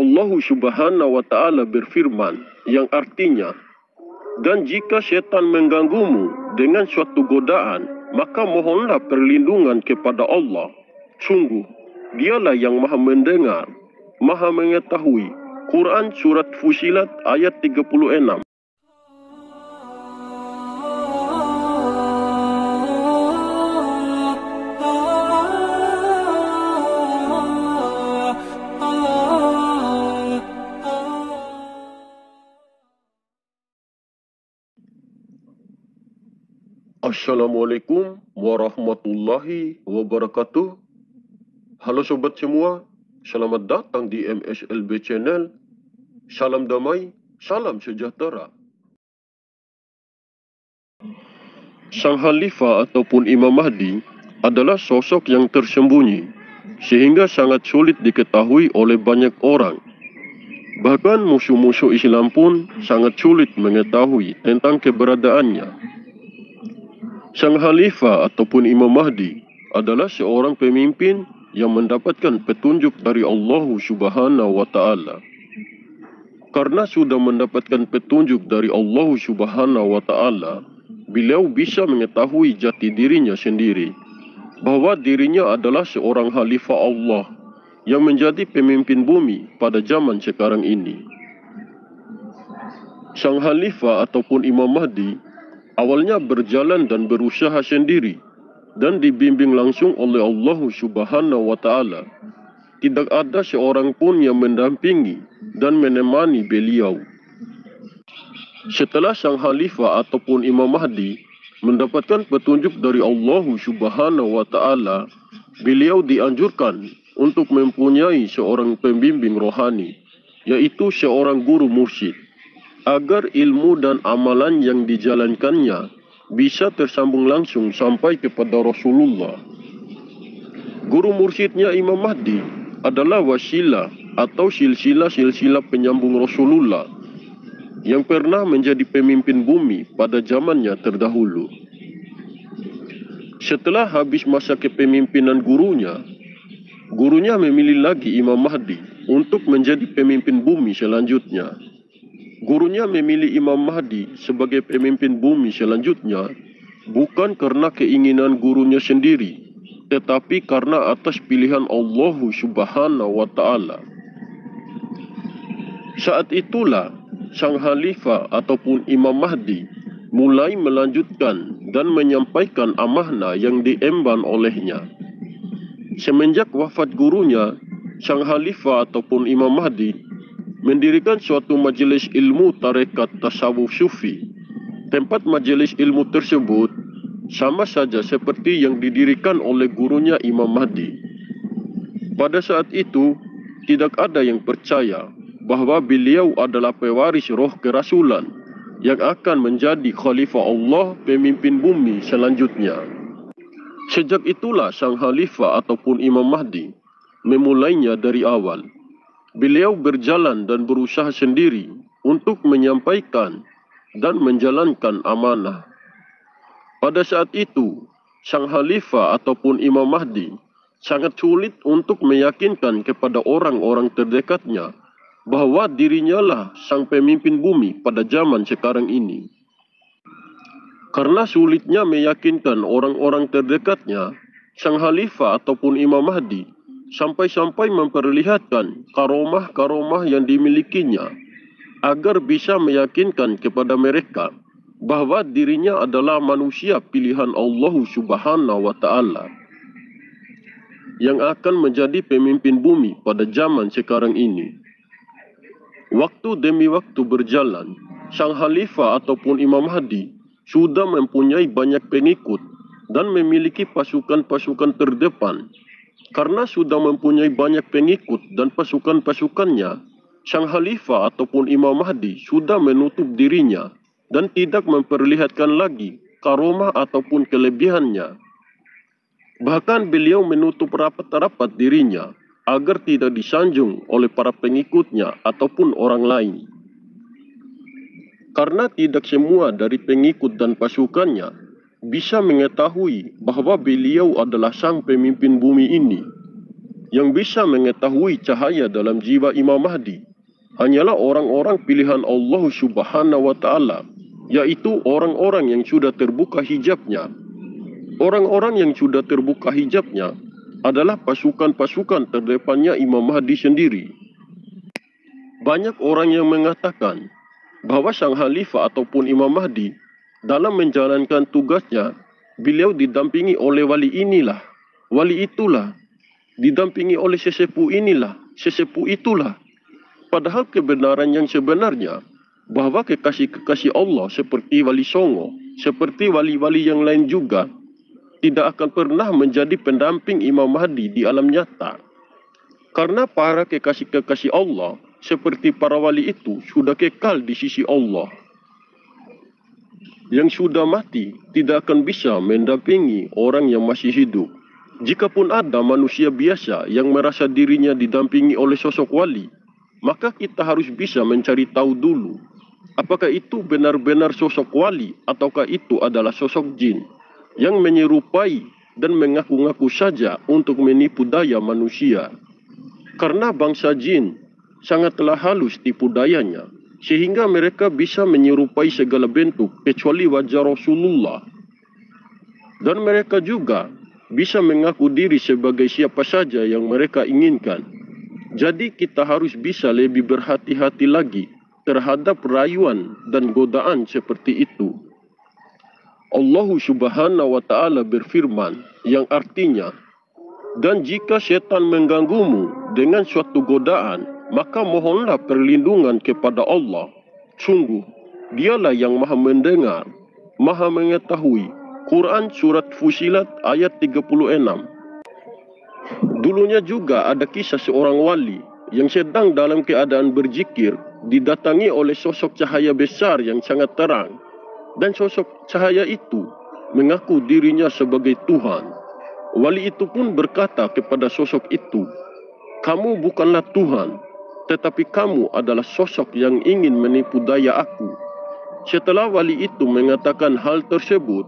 Allah Subhanahu wa Ta'ala berfirman yang artinya, dan jika syaitan mengganggumu dengan suatu godaan, maka mohonlah perlindungan kepada Allah. Sungguh, dialah yang maha mendengar, maha mengetahui. Quran Surat Fusilat ayat 36. Assalamualaikum warahmatullahi wabarakatuh. Halo sobat semua, selamat datang di MSLB Channel. Salam damai, salam sejahtera. Sang Khalifah ataupun Imam Mahdi adalah sosok yang tersembunyi, sehingga sangat sulit diketahui oleh banyak orang. Bahkan musuh-musuh Islam pun sangat sulit mengetahui tentang keberadaannya. Sang Khalifah ataupun Imam Mahdi adalah seorang pemimpin yang mendapatkan petunjuk dari Allah Subhanahu wa Ta'ala. Karena sudah mendapatkan petunjuk dari Allah Subhanahu wa Ta'ala, beliau bisa mengetahui jati dirinya sendiri, bahwa dirinya adalah seorang Khalifah Allah yang menjadi pemimpin bumi pada zaman sekarang ini. Sang Khalifah ataupun Imam Mahdi awalnya berjalan dan berusaha sendiri dan dibimbing langsung oleh Allah Subhanahu wa Ta'ala. Tidak ada seorang pun yang mendampingi dan menemani beliau. Setelah sang Khalifah ataupun Imam Mahdi mendapatkan petunjuk dari Allah Subhanahu wa Ta'ala, beliau dianjurkan untuk mempunyai seorang pembimbing rohani, yaitu seorang guru mursyid, agar ilmu dan amalan yang dijalankannya bisa tersambung langsung sampai kepada Rasulullah. Guru mursyidnya Imam Mahdi adalah wasilah atau silsilah penyambung Rasulullah yang pernah menjadi pemimpin bumi pada zamannya terdahulu. Setelah habis masa kepemimpinan gurunya memilih lagi Imam Mahdi untuk menjadi pemimpin bumi selanjutnya. Gurunya memilih Imam Mahdi sebagai pemimpin bumi selanjutnya bukan karena keinginan gurunya sendiri, tetapi karena atas pilihan Allah Subhanahu wa Ta'ala. Saat itulah sang Khalifah ataupun Imam Mahdi mulai melanjutkan dan menyampaikan amanah yang diemban olehnya. Semenjak wafat gurunya, sang Khalifah ataupun Imam Mahdi mendirikan suatu majelis ilmu tarekat tasawuf sufi. Tempat majelis ilmu tersebut sama saja seperti yang didirikan oleh gurunya Imam Mahdi. Pada saat itu, tidak ada yang percaya bahwa beliau adalah pewaris roh kerasulan yang akan menjadi Khalifah Allah, pemimpin bumi selanjutnya. Sejak itulah sang Khalifah ataupun Imam Mahdi memulainya dari awal. Beliau berjalan dan berusaha sendiri untuk menyampaikan dan menjalankan amanah. Pada saat itu, sang Khalifah ataupun Imam Mahdi sangat sulit untuk meyakinkan kepada orang-orang terdekatnya bahwa dirinya lah sang pemimpin bumi pada zaman sekarang ini. Karena sulitnya meyakinkan orang-orang terdekatnya, sang Khalifah ataupun Imam Mahdi sampai-sampai memperlihatkan karomah-karomah yang dimilikinya agar bisa meyakinkan kepada mereka bahwa dirinya adalah manusia pilihan Allah Subhanahu wa Ta'ala yang akan menjadi pemimpin bumi pada zaman sekarang ini. Waktu demi waktu berjalan, sang Khalifah ataupun Imam Mahdi sudah mempunyai banyak pengikut dan memiliki pasukan-pasukan terdepan. Karena sudah mempunyai banyak pengikut dan pasukan-pasukannya, sang Khalifah ataupun Imam Mahdi sudah menutup dirinya dan tidak memperlihatkan lagi karomah ataupun kelebihannya. Bahkan beliau menutup rapat-rapat dirinya agar tidak disanjung oleh para pengikutnya ataupun orang lain. Karena tidak semua dari pengikut dan pasukannya bisa mengetahui bahwa beliau adalah sang pemimpin bumi ini. Yang bisa mengetahui cahaya dalam jiwa Imam Mahdi hanyalah orang-orang pilihan Allah Subhanahu wa Ta'ala, yaitu orang-orang yang sudah terbuka hijabnya. Orang-orang yang sudah terbuka hijabnya adalah pasukan-pasukan terdepannya Imam Mahdi sendiri. Banyak orang yang mengatakan bahawa sang Khalifah ataupun Imam Mahdi dalam menjalankan tugasnya, beliau didampingi oleh wali inilah, wali itulah, didampingi oleh sesepuh inilah, sesepuh itulah. Padahal kebenaran yang sebenarnya bahawa kekasih-kekasih Allah seperti Wali Songo, seperti wali-wali yang lain juga tidak akan pernah menjadi pendamping Imam Mahdi di alam nyata. Karena para kekasih-kekasih Allah seperti para wali itu sudah kekal di sisi Allah. Yang sudah mati tidak akan bisa mendampingi orang yang masih hidup. Jikapun ada manusia biasa yang merasa dirinya didampingi oleh sosok wali, maka kita harus bisa mencari tahu dulu apakah itu benar-benar sosok wali ataukah itu adalah sosok jin yang menyerupai dan mengaku-ngaku saja untuk menipu daya manusia. Karena bangsa jin sangatlah halus tipu dayanya, sehingga mereka bisa menyerupai segala bentuk kecuali wajah Rasulullah. Dan mereka juga bisa mengaku diri sebagai siapa saja yang mereka inginkan. Jadi kita harus bisa lebih berhati-hati lagi terhadap rayuan dan godaan seperti itu. Allah Subhanahu wa Ta'ala berfirman yang artinya, dan jika setan mengganggumu dengan suatu godaan, maka mohonlah perlindungan kepada Allah. Sungguh, dialah yang maha mendengar, maha mengetahui. Quran Surat Fusilat ayat 36. Dulunya juga ada kisah seorang wali yang sedang dalam keadaan berzikir didatangi oleh sosok cahaya besar yang sangat terang. Dan sosok cahaya itu mengaku dirinya sebagai Tuhan. Wali itu pun berkata kepada sosok itu, "Kamu bukanlah Tuhan, tetapi kamu adalah sosok yang ingin menipu daya aku." Setelah wali itu mengatakan hal tersebut,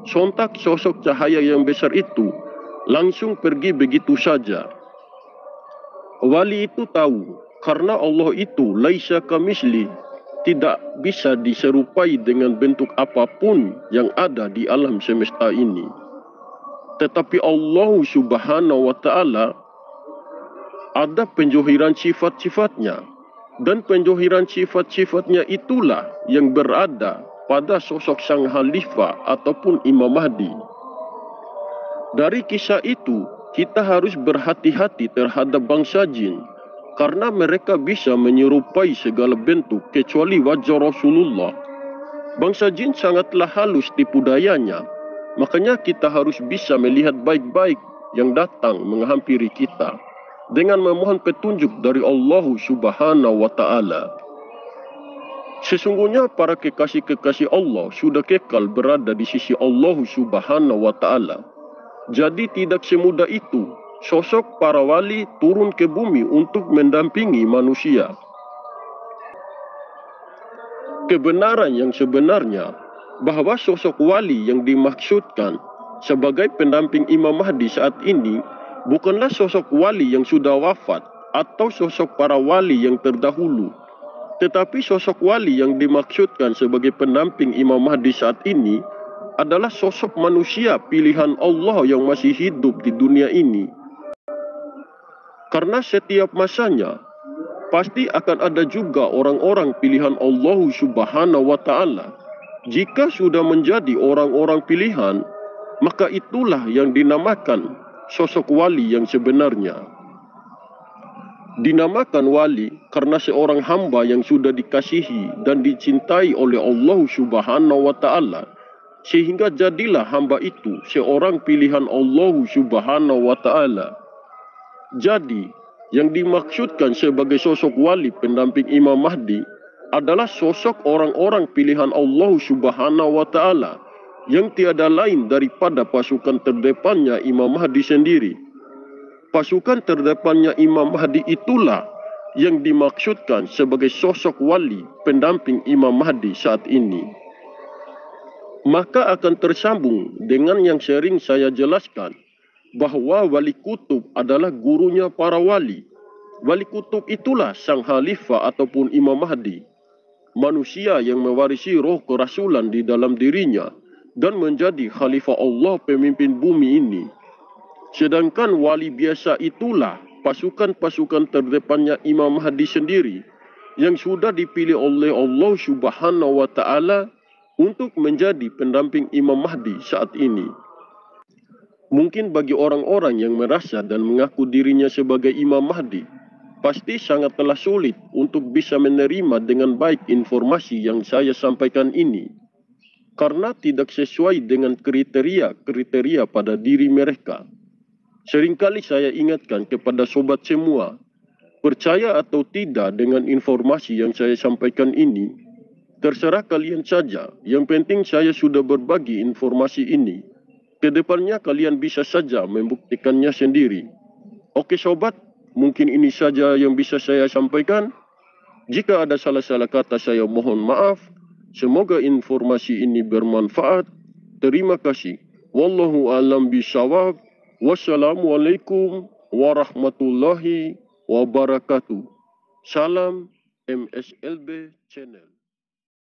sontak sosok cahaya yang besar itu langsung pergi begitu saja. Wali itu tahu karena Allah itu laisa kamisli, tidak bisa diserupai dengan bentuk apapun yang ada di alam semesta ini. Tetapi Allah Subhanahu wa Ta'ala ada penjohiran sifat-sifatnya, dan penjohiran sifat-sifatnya itulah yang berada pada sosok sang Khalifah ataupun Imam Mahdi. Dari kisah itu, kita harus berhati-hati terhadap bangsa jin karena mereka bisa menyerupai segala bentuk kecuali wajah Rasulullah. Bangsa jin sangatlah halus tipu dayanya, makanya kita harus bisa melihat baik-baik yang datang menghampiri kita dengan memohon petunjuk dari Allah Subhanahu wa Ta'ala. Sesungguhnya para kekasih-kekasih Allah sudah kekal berada di sisi Allah Subhanahu wa Ta'ala. Jadi tidak semudah itu sosok para wali turun ke bumi untuk mendampingi manusia. Kebenaran yang sebenarnya bahawa sosok wali yang dimaksudkan sebagai pendamping Imam Mahdi saat ini bukanlah sosok wali yang sudah wafat atau sosok para wali yang terdahulu, tetapi sosok wali yang dimaksudkan sebagai pendamping Imam Mahdi saat ini adalah sosok manusia pilihan Allah yang masih hidup di dunia ini. Karena setiap masanya pasti akan ada juga orang-orang pilihan Allah Subhanahu wa Ta'ala. Jika sudah menjadi orang-orang pilihan, maka itulah yang dinamakan sosok wali yang sebenarnya. Dinamakan wali karena seorang hamba yang sudah dikasihi dan dicintai oleh Allah Subhanahu wa Ta'ala, sehingga jadilah hamba itu seorang pilihan Allah Subhanahu wa Ta'ala. Jadi, yang dimaksudkan sebagai sosok wali pendamping Imam Mahdi adalah sosok orang-orang pilihan Allah Subhanahu wa Ta'ala yang tiada lain daripada pasukan terdepannya Imam Mahdi sendiri. Pasukan terdepannya Imam Mahdi itulah yang dimaksudkan sebagai sosok wali pendamping Imam Mahdi saat ini. Maka akan tersambung dengan yang sering saya jelaskan bahwa wali kutub adalah gurunya para wali. Wali kutub itulah sang khalifah ataupun Imam Mahdi, manusia yang mewarisi roh kerasulan di dalam dirinya dan menjadi khalifah Allah pemimpin bumi ini. Sedangkan wali biasa itulah pasukan-pasukan terdepannya Imam Mahdi sendiri yang sudah dipilih oleh Allah Subhanahu wa taala untuk menjadi pendamping Imam Mahdi saat ini. Mungkin bagi orang-orang yang merasa dan mengaku dirinya sebagai Imam Mahdi, pasti sangatlah sulit untuk bisa menerima dengan baik informasi yang saya sampaikan ini, karena tidak sesuai dengan kriteria pada diri mereka. Seringkali saya ingatkan kepada sobat semua, percaya atau tidak dengan informasi yang saya sampaikan ini, terserah kalian saja. Yang penting saya sudah berbagi informasi ini. Kedepannya kalian bisa saja membuktikannya sendiri. Oke sobat, mungkin ini saja yang bisa saya sampaikan. Jika ada salah-salah kata saya mohon maaf. Semoga informasi ini bermanfaat. Terima kasih. Wallahu a'lam bishawab. Wassalamualaikum warahmatullahi wabarakatuh. Salam MSLB Channel.